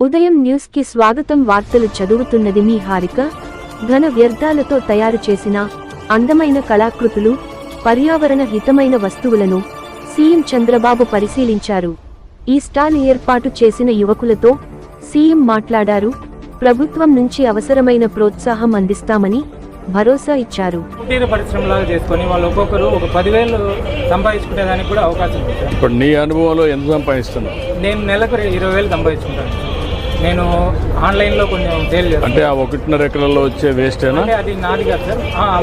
ఉదయం న్యూస్ కి స్వాగతం. వార్తలు చదువుతున్నది మీ హారిక. ఘన వ్యర్థాలతో తయారు చేసిన అందమైన కళాకృతులు, పర్యావరణ హితమైన వస్తువులను సీఎం చంద్రబాబు పరిశీలించారు. ఈ స్టాల్ ఏర్పాటు చేసిన యువకులతో సీఎం మాట్లాడారు. ప్రభుత్వం నుంచి అవసరమైన ప్రోత్సాహం అందిస్తామని భరోసా ఇచ్చారు. కుటీర పరిశ్రమలాగా చేసుకొని వాళ్ళు ఒక్కొక్కరు ఒక 10,000 సంపాదించుకునేదానికి కూడా అవకాశం ఉంది. ఇప్పుడు నీ అనుభవంలో ఎంత సంపాదిస్తున్నావు? నేను నెలకు 20,000 సంపాదించుకుంటాను. నేను ఆన్లైన్లో కొంచెం సేల్ చేస్తాను. అంటే ఆ 1.5 ఎకరాల్లో వచ్చే వేస్టేనా? అంటే అది నాది కాదు సార్.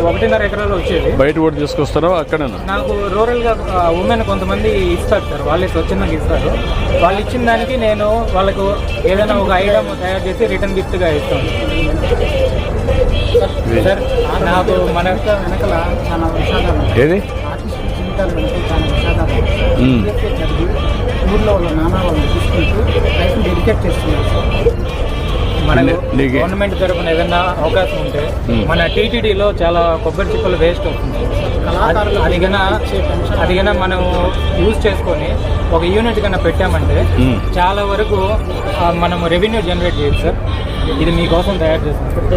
1.5 ఎకరాల్లో వచ్చేది. బయట కూడా తీసుకొస్తారా అక్కడేనా? నాకు రూరల్గా ఉమెన్ కొంతమంది ఇస్తారు సార్, వాళ్ళే స్వచ్ఛందంగా ఇస్తారు. వాళ్ళు ఇచ్చిన దానికి నేను వాళ్ళకు ఏదైనా ఒక ఐటమ్ తయారు చేసి రిటర్న్ గిఫ్ట్గా ఇస్తాను సార్. నాకు మన వెనకాల చాలా విషాదాలు, ఏది ఆర్టిస్ట్ జీవితాలు అంటే చాలా విషాదాలు. ఊళ్ళో వాళ్ళ నాన్న వాళ్ళు తీసుకుంటూ లైఫ్ డెడికేట్ చేస్తున్నారు సార్. మనకు గవర్నమెంట్ తరఫున ఏదైనా అవకాశం ఉంటే మన టీటీడీలో చాలా కొబ్బరి చిప్పలు వేస్ట్ అవుతుంది. అది కన్నా మనం యూజ్ చేసుకొని ఒక యూనిట్ కన్నా పెట్టామంటే చాలా వరకు మనం రెవెన్యూ జనరేట్ చేయొచ్చు సార్. ఇది మీకోసం తయారు చేస్తాం సార్.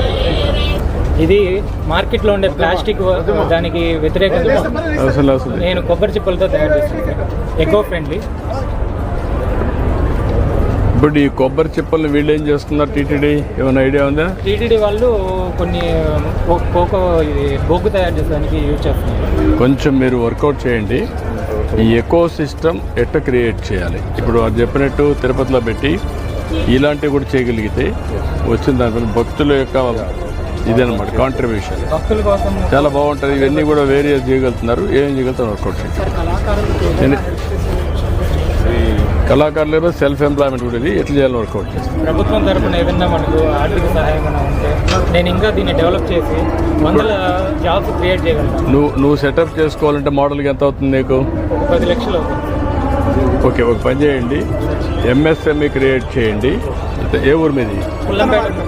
ఇది మార్కెట్లో ఉండే ప్లాస్టిక్ దానికి వ్యతిరేకంగా నేను కొబ్బరి చిప్పలతో తయారు చేస్తాను సార్. Eco friendly. ఇప్పుడు ఈ కొబ్బరి చిప్పల్ని వీళ్ళు ఏం చేస్తున్నారు? టీటీడీ ఏమైనా ఐడియా ఉందా? టీటీడీ వాళ్ళు కొన్ని కోకో ఇది బొగ్గు తయారు చేసేదానికి యూజ్ చేస్తున్నారు. కొంచెం మీరు వర్కౌట్ చేయండి. ఈ ఎకో సిస్టమ్ ఎట్లా క్రియేట్ చేయాలి. ఇప్పుడు అది చెప్పినట్టు తిరుపతిలో పెట్టి ఇలాంటివి కూడా చేయగలిగితే వచ్చిన దానిపైన భక్తుల యొక్క ఇదేనమాట కాంట్రిబ్యూషన్ భక్తుల కోసం చాలా బాగుంటుంది. ఇవన్నీ కూడా వేరే చేయగలుగుతున్నారు. ఏం చేయగలుగుతారు వర్కౌట్ చేయండి. కళాకారులు సెల్ఫ్ ఎంప్లాయ్మెంట్ కూడా ఇది ఎట్లా చేయాలని వర్కౌట్ చేస్తాం. ప్రభుత్వం తరఫున ఏదన్నా మనకు ఆర్థిక సహాయం ఉంటే నేను ఇంకా దీన్ని డెవలప్ చేసి 100 జాబ్స్ క్రియేట్ చేయగలను. నువ్వు సెటప్ చేసుకోవాలంటే మోడల్కి ఎంత అవుతుంది నీకు? 10 లక్షలు అవుతుంది. ఓకే, ఒక పని చేయండి, ఎంఎస్ఎంఈ క్రియేట్ చేయండి. ఏ ఊరు మీది?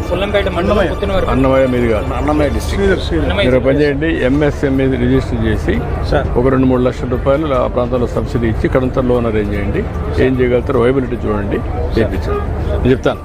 పుల్లంపేట మండలం, అన్నమయ్య మీది కాదు, అన్నమయ్య డిస్ట్రిక్ట్. మీరు పని చేయండి, ఎంఎస్ఎంఈ రిజిస్టర్ చేసి ఒక 2-3 లక్షల రూపాయలు ఆ ప్రాంతంలో సబ్సిడీ ఇచ్చి ఇక్కడంతా లోన్ అరేంజ్ చేయండి. ఏం చేయగలుగుతారో వైబిలిటీ చూడండి, చేయించండి. నేను చెప్తాను.